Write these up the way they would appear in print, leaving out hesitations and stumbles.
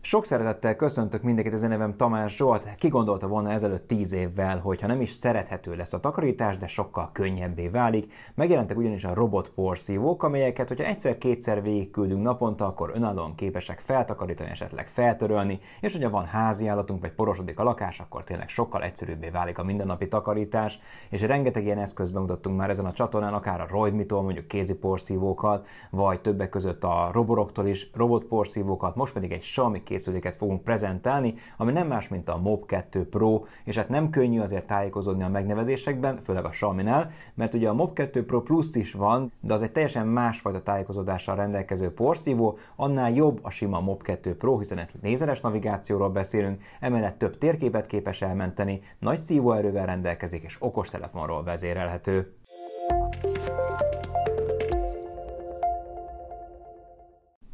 Sok szeretettel köszöntök mindenkit, az én nevem Tamás Zsolt. Ki gondolta volna ezelőtt 10 évvel, hogy ha nem is szerethető lesz a takarítás, de sokkal könnyebbé válik. Megjelentek ugyanis a robotporszívók, amelyeket, hogyha egyszer-kétszer végigküldünk naponta, akkor önállóan képesek feltakarítani, esetleg feltörölni, és hogyha van háziállatunk vagy porosodik a lakás, akkor tényleg sokkal egyszerűbbé válik a mindennapi takarítás. És rengeteg ilyen eszközt bemutattunk már ezen a csatornán, akár a Roidmitól, mondjuk kézi porszívókat, vagy többek között a Roboroktól is robotporszívókat, most pedig egy Xiaomi készüléket fogunk prezentálni, ami nem más, mint a Mob 2 Pro, és hát nem könnyű azért tájékozódni a megnevezésekben, főleg a Xiaominál, mert ugye a Mob 2 Pro Plus is van, de az egy teljesen másfajta tájékozódással rendelkező porszívó, annál jobb a sima Mob 2 Pro, hiszen egy lézeres navigációról beszélünk, emellett több térképet képes elmenteni, nagy szívóerővel rendelkezik és okostelefonról vezérelhető.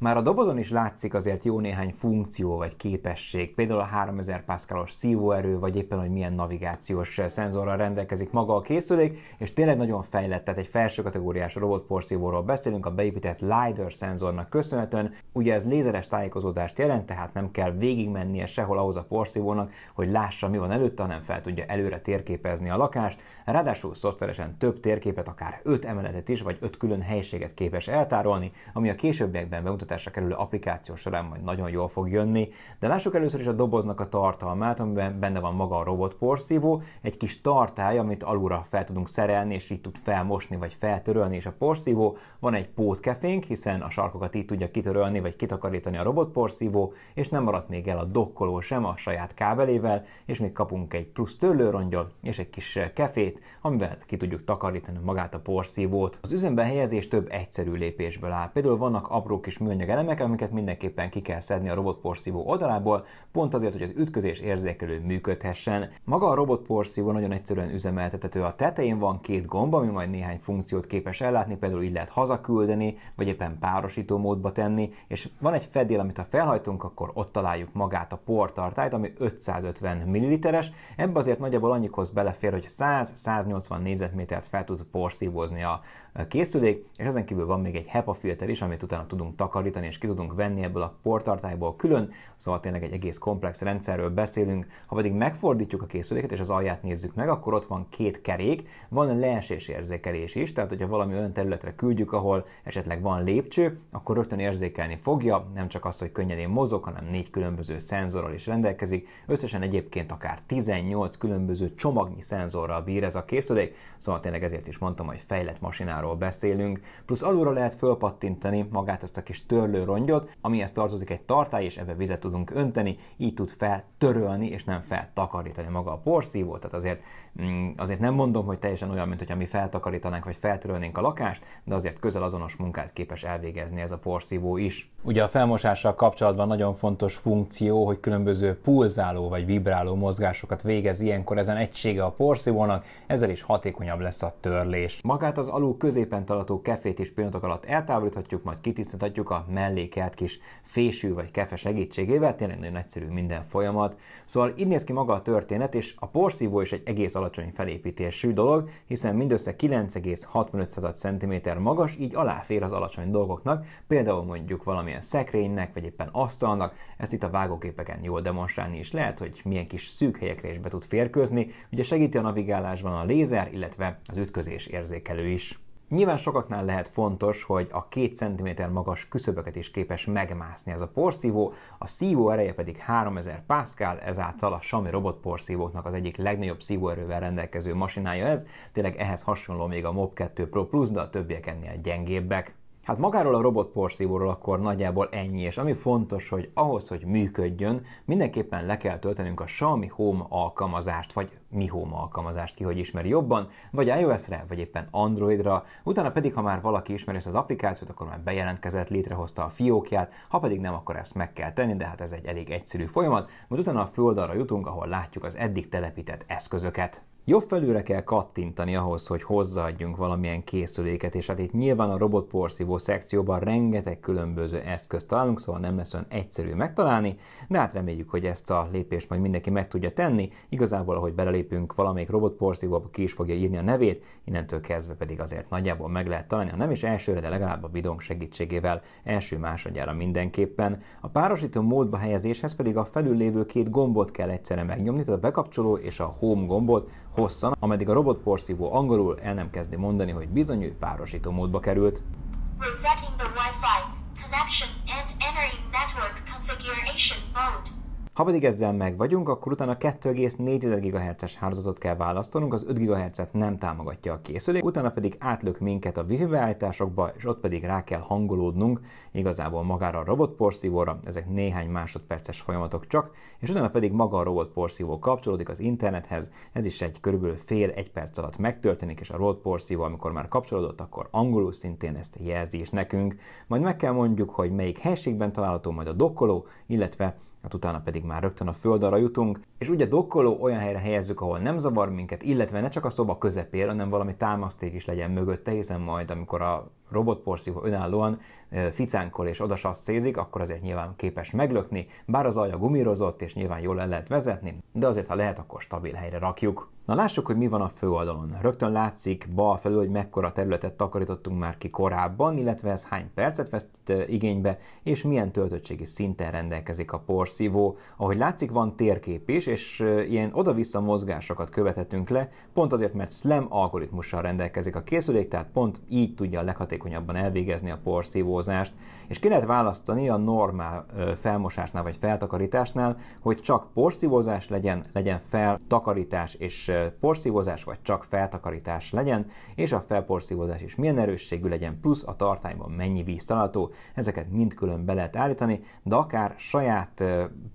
Már a dobozon is látszik azért jó néhány funkció vagy képesség, például a 3000 Pascalos szívóerő, vagy éppen, hogy milyen navigációs szenzorral rendelkezik maga a készülék, és tényleg nagyon fejlett, tehát egy felső kategóriás robotporszívóról beszélünk, a beépített LiDAR szenzornak köszönhetően. Ugye ez lézeres tájékozódást jelent, tehát nem kell végigmennie sehol ahhoz a porszívónak, hogy lássa, mi van előtte, hanem fel tudja előre térképezni a lakást. Ráadásul szoftveresen több térképet, akár 5 emeletet is, vagy 5 külön helyiséget képes eltárolni, ami a későbbiekben bemutatásra kerülő applikáció során majd nagyon jól fog jönni. De lássuk először is a doboznak a tartalmát, amiben benne van maga a robotporszívó, egy kis tartály, amit alulra fel tudunk szerelni, és így tud felmosni vagy feltörölni, és a porszívó. Van egy pótkefénk, hiszen a sarkokat így tudja kitörölni vagy kitakarítani a robotporszívó, és nem maradt még el a dokkoló sem a saját kábelével, és még kapunk egy plusz törlőrongyot és egy kis kefét, amivel ki tudjuk takarítani magát a porszívót. Az üzembe helyezés több egyszerű lépésből áll. Például vannak apró kis műanyag elemek, amiket mindenképpen ki kell szedni a robotporszívó oldalából, pont azért, hogy az ütközés érzékelő működhessen. Maga a robotporszívó nagyon egyszerűen üzemeltethető. A tetején van 2 gomb, ami majd néhány funkciót képes ellátni, például így lehet hazaküldeni, vagy éppen párosító módba tenni, és van egy fedél, amit ha felhajtunk, akkor ott találjuk magát a portartályt, ami 550 ml-es. Ebbe azért nagyjából annyikhoz belefér, hogy 100-180 négyzetmétert fel tud porszívózni a készülék, és ezen kívül van még egy HEPA filter is, amit utána tudunk takarítani, és ki tudunk venni ebből a portartályból külön, szóval tényleg egy egész komplex rendszerről beszélünk. Ha pedig megfordítjuk a készüléket, és az alját nézzük meg, akkor ott van 2 kerék, van leesés érzékelés is, tehát hogyha valami olyan területre küldjük, ahol esetleg van lépcső, akkor rögtön érzékelni fogja, nem csak azt, hogy könnyedén mozog, hanem 4 különböző szenzorral is rendelkezik, összesen egyébként akár 18 különböző csomagnyi szenzorral bír ez a készülék, szóval tényleg ezért is mondtam, hogy fejlett masináról beszélünk, plusz alulra lehet fölpattintani magát ezt a kis törlőrongyot, amihez tartozik egy tartály, és ebbe vizet tudunk önteni, így tud feltörölni, és nem feltakarítani maga a porszívó, tehát azért nem mondom, hogy teljesen olyan, mint hogyha mi feltakarítanánk, vagy feltörölnénk a lakást, de azért közel azonos munkát képes elvégezni ez a porszívó is. Ugye a felmosással kapcsolatban nagyon fontos funkció, hogy különböző pulzáló vagy vibráló mozgásokat végez ilyenkor ezen egysége a porszívónak, ezzel is hatékonyabb lesz a törlés. Magát az alul középen található kefét is pillanatok alatt eltávolíthatjuk, majd kitisztíthatjuk a mellékelt kis fésű vagy kefe segítségével, tényleg nagyon egyszerű minden folyamat. Szóval így néz ki maga a történet, és a porszívó is egy egész alacsony felépítésű dolog, hiszen mindössze 9,65 cm magas, így aláfér az alacsony dolgoknak, például mondjuk valamilyen szekrénynek, vagy éppen asztalnak, ezt itt a vágóképeken jól demonstrálni is lehet, hogy milyen kis szűk helyekre is be tud férkőzni, ugye segíti a navigálásban a lézer, illetve az ütközés érzékelő is. Nyilván sokaknál lehet fontos, hogy a 2 cm magas küszöböket is képes megmászni ez a porszívó, a szívó ereje pedig 3000 Pascal, ezáltal a Xiaomi robotporszívóknak az egyik legnagyobb szívóerővel rendelkező masinája ez, tényleg ehhez hasonló még a Mob 2 Pro Plus, de a többiek ennél gyengébbek. Hát magáról a robotporszívóról akkor nagyjából ennyi, és ami fontos, hogy ahhoz, hogy működjön, mindenképpen le kell töltenünk a Xiaomi Home alkalmazást, vagy Mi Home alkalmazást, ki hogy ismeri jobban, vagy iOS-re, vagy éppen Androidra, utána pedig, ha már valaki ismeri ezt az applikációt, akkor már bejelentkezett, létrehozta a fiókját, ha pedig nem, akkor ezt meg kell tenni, de hát ez egy elég egyszerű folyamat, majd utána a főoldalra jutunk, ahol látjuk az eddig telepített eszközöket. Jobb felülre kell kattintani ahhoz, hogy hozzáadjunk valamilyen készüléket, és hát itt nyilván a robotporszívó szekcióban rengeteg különböző eszközt találunk, szóval nem lesz olyan egyszerű megtalálni, de hát reméljük, hogy ezt a lépést majd mindenki meg tudja tenni. Igazából, ahogy belelépünk valamelyik robotporszívóba, ki is fogja írni a nevét, innentől kezdve pedig azért nagyjából meg lehet találni, ha nem is elsőre, de legalább a videónk segítségével első-másodjára mindenképpen. A párosító módba helyezéshez pedig a felül lévő két gombot kell egyszerre megnyomni, tehát a bekapcsoló és a home gombot hosszan, ameddig a robotporszívó angolul el nem kezdi mondani, hogy bizony ő párosító módba került. Resetting the Wi-Fi connection and entering network configuration mode. Ha pedig ezzel meg vagyunk, akkor utána 2,4 GHz-es hálózatot kell választanunk, az 5 GHz-et nem támogatja a készülék, utána pedig átlök minket a Wi-Fi beállításokba, és ott pedig rá kell hangolódnunk igazából magára a robotporszívóra, ezek néhány másodperces folyamatok csak, és utána pedig maga a robotporszívó kapcsolódik az internethez, ez is körülbelül fél egy perc alatt megtörténik, és a robotporszívó, amikor már kapcsolódott, akkor angolul szintén ezt jelzi is nekünk, majd meg kell mondjuk, hogy melyik helységben található majd a dokkoló, illetve hát utána pedig már rögtön a földalra jutunk, és ugye dokkoló olyan helyre helyezzük, ahol nem zavar minket, illetve ne csak a szoba közepére, hanem valami támaszték is legyen mögötte, hiszen majd amikor a robotporszívó önállóan ficánkol és odasasszézik, akkor azért nyilván képes meglökni, bár az alja gumírozott és nyilván jól el lehet vezetni, de azért ha lehet, akkor stabil helyre rakjuk. Na lássuk, hogy mi van a főoldalon. Rögtön látszik bal felül, hogy mekkora területet takarítottunk már ki korábban, illetve ez hány percet vesz igénybe, és milyen töltöttségi szinten rendelkezik a porszívó. Ahogy látszik, van térkép is, és ilyen oda-vissza mozgásokat követhetünk le, pont azért, mert SLAM algoritmussal rendelkezik a készülék, tehát pont így tudja a leghatékonyabban elvégezni a porszívózást. És ki lehet választani a normál felmosásnál vagy feltakarításnál, hogy csak porszívózás legyen feltakarítás és porszívózás, vagy csak feltakarítás legyen, és a felporszívózás is milyen erősségű legyen, plusz a tartályban mennyi víz található, ezeket mind külön be lehet állítani, de akár saját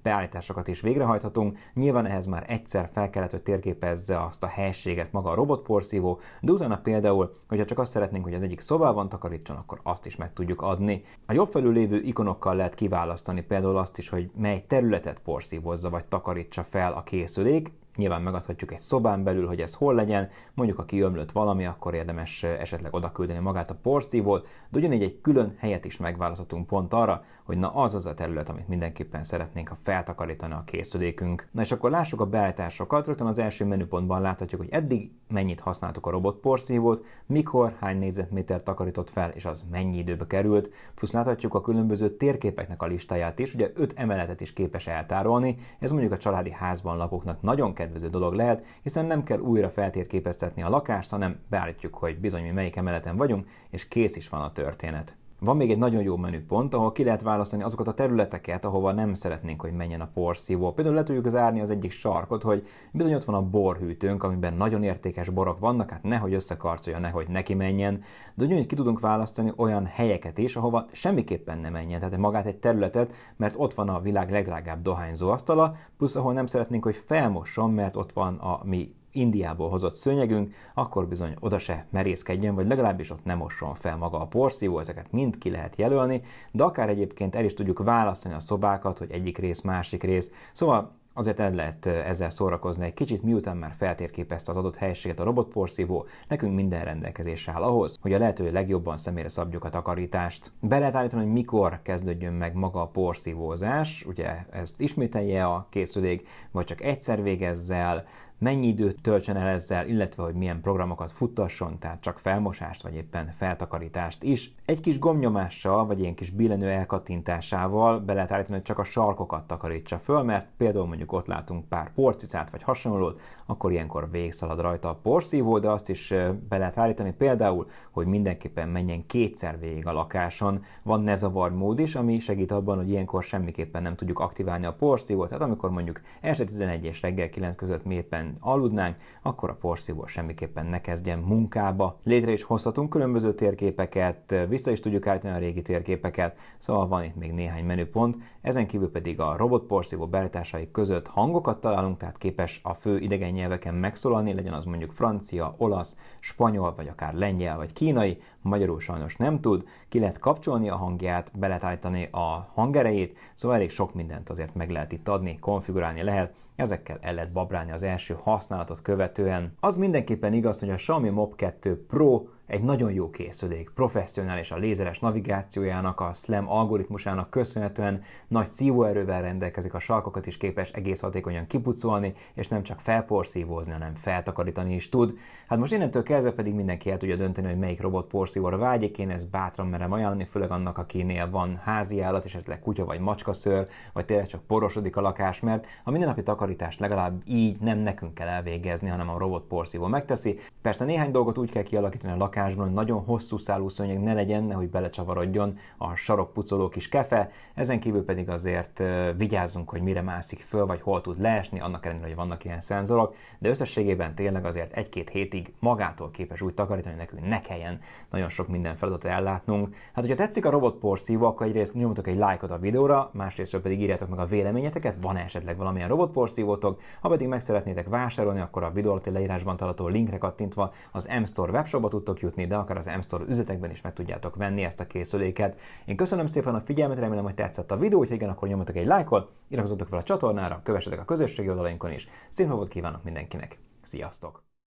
beállításokat is végrehajthatunk. Nyilván ehhez már egyszer fel kellett, hogy térképezze azt a helységet maga a robotporszívó, de utána például, hogyha csak azt szeretnénk, hogy az egyik szobában takarítson, akkor azt is meg tudjuk adni. A jobb felül lévő ikonokkal lehet kiválasztani például azt is, hogy mely területet porszívozza vagy takarítsa fel a készülék. Nyilván megadhatjuk egy szobán belül, hogy ez hol legyen, mondjuk ha kiömlött valami, akkor érdemes esetleg oda küldeni magát a porszívót, de ugyanígy egy külön helyet is megválaszthatunk pont arra, hogy na az a terület, amit mindenképpen szeretnénk, ha feltakarítani a készülékünk. Na és akkor lássuk a beállításokat, rögtön az első menüpontban láthatjuk, hogy eddig mennyit használtuk a robotporszívót, mikor, hány négyzetméter takarított fel, és az mennyi időbe került, plusz láthatjuk a különböző térképeknek a listáját is, ugye 5 emeletet is képes eltárolni, ez mondjuk a családi házban lakóknak nagyon kedvező dolog lehet, hiszen nem kell újra feltérképeztetni a lakást, hanem beállítjuk, hogy bizony mi melyik emeleten vagyunk, és kész is van a történet. Van még egy nagyon jó menüpont, ahol ki lehet választani azokat a területeket, ahova nem szeretnénk, hogy menjen a porszívó. Például le tudjuk zárni az egyik sarkot, hogy bizony ott van a borhűtőnk, amiben nagyon értékes borok vannak, hát nehogy összekarcolja, nehogy neki menjen, de ugyanúgy ki tudunk választani olyan helyeket is, ahova semmiképpen nem menjen, tehát magát egy területet, mert ott van a világ legdrágább dohányzó asztala, plusz ahol nem szeretnénk, hogy felmosson, mert ott van a mi Indiából hozott szőnyegünk, akkor bizony oda se merészkedjen, vagy legalábbis ott nem mosson fel maga a porszívó, ezeket mind ki lehet jelölni, de akár egyébként el is tudjuk választani a szobákat, hogy egyik rész, másik rész, szóval azért el lehet ezzel szórakozni egy kicsit, miután már feltérképezte az adott helyiséget a robotporszívó, nekünk minden rendelkezésre áll ahhoz, hogy a lehető legjobban személyre szabjuk a takarítást. Be lehet állítani, hogy mikor kezdődjön meg maga a porszívózás, ugye ezt ismételje a készülék, vagy csak egyszer végezze el, mennyi időt töltsön el ezzel, illetve hogy milyen programokat futtasson, tehát csak felmosást vagy éppen feltakarítást is. Egy kis gombnyomással, vagy ilyen kis billenő elkattintásával be lehet állítani, hogy csak a sarkokat takarítsa föl, mert például mondjuk ott látunk pár porcicát vagy hasonlót, akkor ilyenkor végigszalad rajta a porszívó, de azt is be lehet állítani például, hogy mindenképpen menjen kétszer végig a lakáson. Van ne zavar mód is, ami segít abban, hogy ilyenkor semmiképpen nem tudjuk aktiválni a porszívót, tehát amikor mondjuk este 11 és reggel 9 között mi éppen aludnánk, akkor a porszívó semmiképpen ne kezdjen munkába. Létre is hozhatunk különböző térképeket, vissza is tudjuk állítani a régi térképeket, szóval van itt még néhány menüpont, ezen kívül pedig a robotporszívó beállításai között hangokat találunk, tehát képes a fő idegen nyelveken megszólalni, legyen az mondjuk francia, olasz, spanyol, vagy akár lengyel, vagy kínai, magyarul sajnos nem tud, ki lehet kapcsolni a hangját, be lehet állítani a hangerejét, szóval elég sok mindent azért meg lehet itt adni, konfigurálni lehet, ezekkel el lehet babrálni az első használatot követően. Az mindenképpen igaz, hogy a Xiaomi Mob 2 Pro egy nagyon jó készülék, professzionális a lézeres navigációjának, a SLAM algoritmusának köszönhetően nagy szívóerővel rendelkezik, a sarkokat is képes egész hatékonyan kipucolni, és nem csak felporszívózni, hanem feltakarítani is tud. Hát most innentől kezdve pedig mindenki el tudja dönteni, hogy melyik robot porszívóra vágyik, én ezt bátran merem ajánlani, főleg annak, akinél van házi állat, és esetleg kutya vagy macskaszőr, vagy tényleg csak porosodik a lakás, mert a mindennapi takarítást legalább így nem nekünk kell elvégezni, hanem a robot porszívó megteszi. Persze néhány dolgot úgy kell kialakítani a lakásban, hogy nagyon hosszú szálú szőnyeg ne legyen, nehogy belecsavarodjon a sarokpucoló kis kefe, ezen kívül pedig azért vigyázzunk, hogy mire mászik föl, vagy hol tud leesni, annak ellenére, hogy vannak ilyen szenzorok, de összességében tényleg azért 1-2 hétig magától képes úgy takarítani, hogy nekünk ne kelljen nagyon sok minden feladatot ellátnunk. Hát, hogyha tetszik a robotporszívó, akkor egyrészt nyomjatok egy lájkot a videóra, másrészt pedig írjátok meg a véleményeteket, van esetleg valamilyen robotporszívótok, ha pedig meg szeretnétek vásárolni, akkor a videó alatti leírásban található linkre kattintva az M-Store webshopba tudtok jutni, de akár az M-Store üzletekben is meg tudjátok venni ezt a készüléket. Én köszönöm szépen a figyelmet, remélem, hogy tetszett a videó, hogyha igen, akkor nyomjatok egy lájkot, iratkozzatok fel a csatornára, kövessetek a közösségi oldalainkon is. Szép napot kívánok mindenkinek, sziasztok!